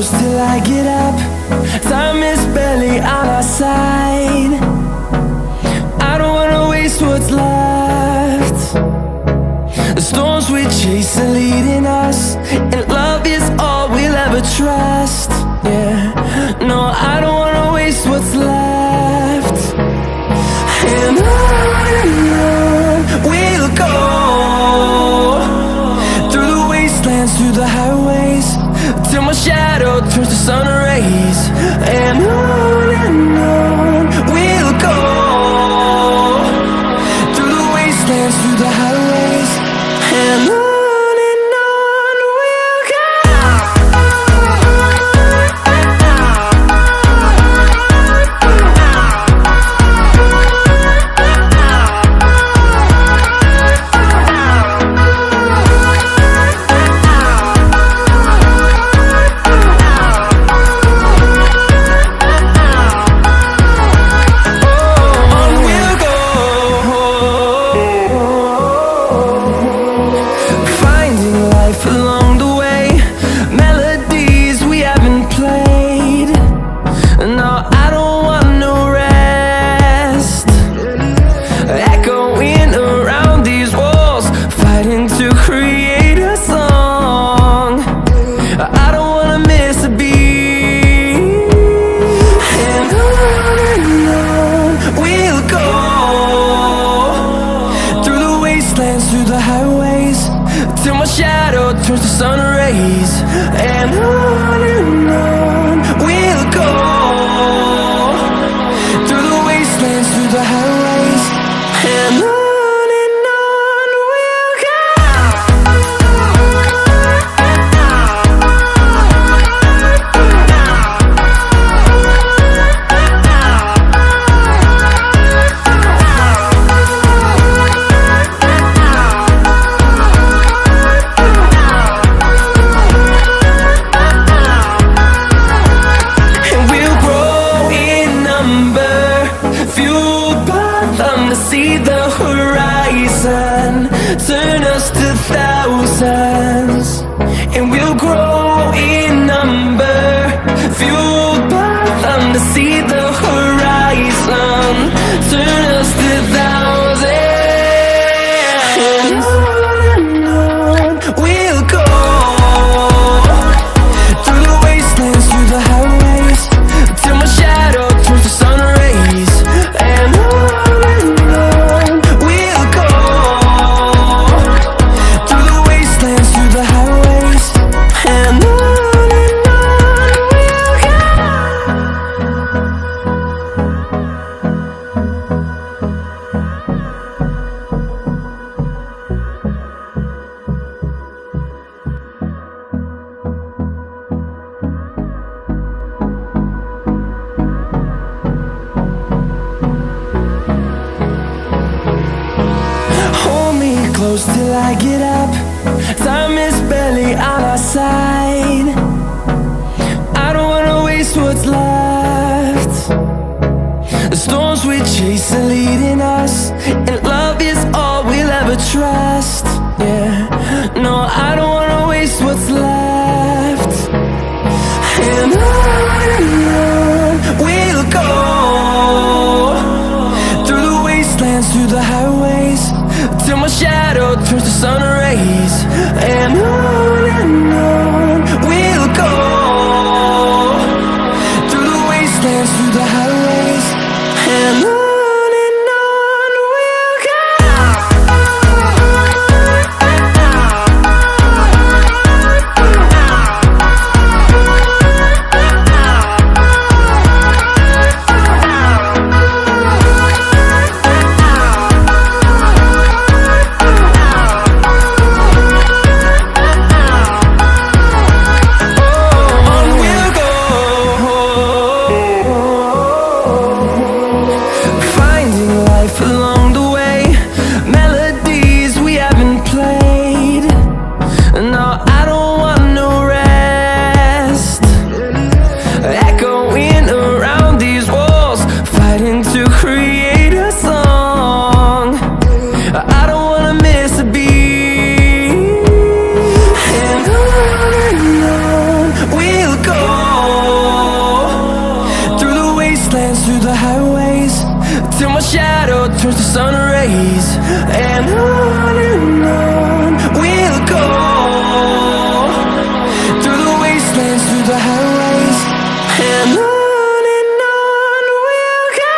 close till I get up. Time is barely on our side. I don't wanna waste what's left. The storms we chase are leading us, and love is all we'll ever trust. Yeah, no, I don't wanna waste what's left. And on we'll go, through the wastelands, through the highways, till my shadow turns to sun rays. And on we'll go, through the wastelands, through the highways, and on we'll go. Through the highways, till my shadow turns to sun rays. And on we'll go, through the wastelands, through the highways, and on we'll go. See the horizon, turn us to thousands, and we'll grow in number, fueled by them. To see the horizon, turn us to thousands, and on we'll go, through the wastelands, through the highways, till my shadow turns to sun rays. And close till I get up. Time is barely on our side. I don't wanna waste what's left. The storms we chase are leading us, and love is all we'll ever trust. Yeah, no, I don't wanna waste what's left. And on we'll go, through the wastelands, through the highways, till my shadow turns to sun rays. And on we'll go, through the wastelands, through the highways, and on. wastelands, through the highways, till my shadow turns to sun rays. And on we'll go, through the wastelands, through the highways, and on we'll go.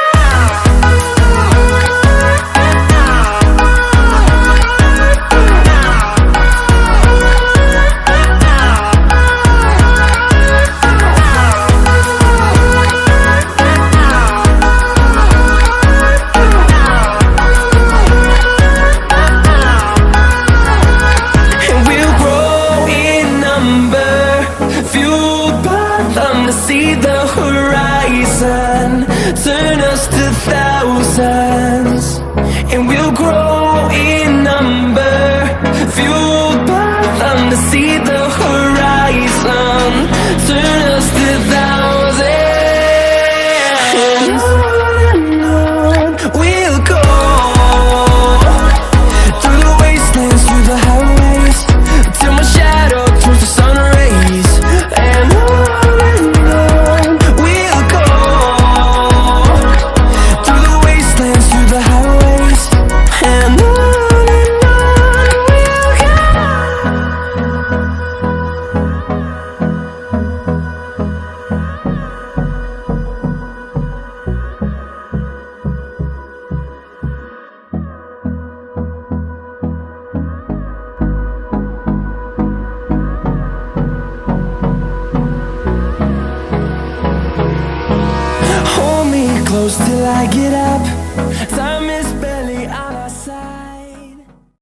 See the horizon turn us to thousands, and we'll grow in number, fueled by them to see the horizon turn us to thousands. And on we'll go, through the wastelands, through the highways, till my shadow turns to sun rays. And close till I get up.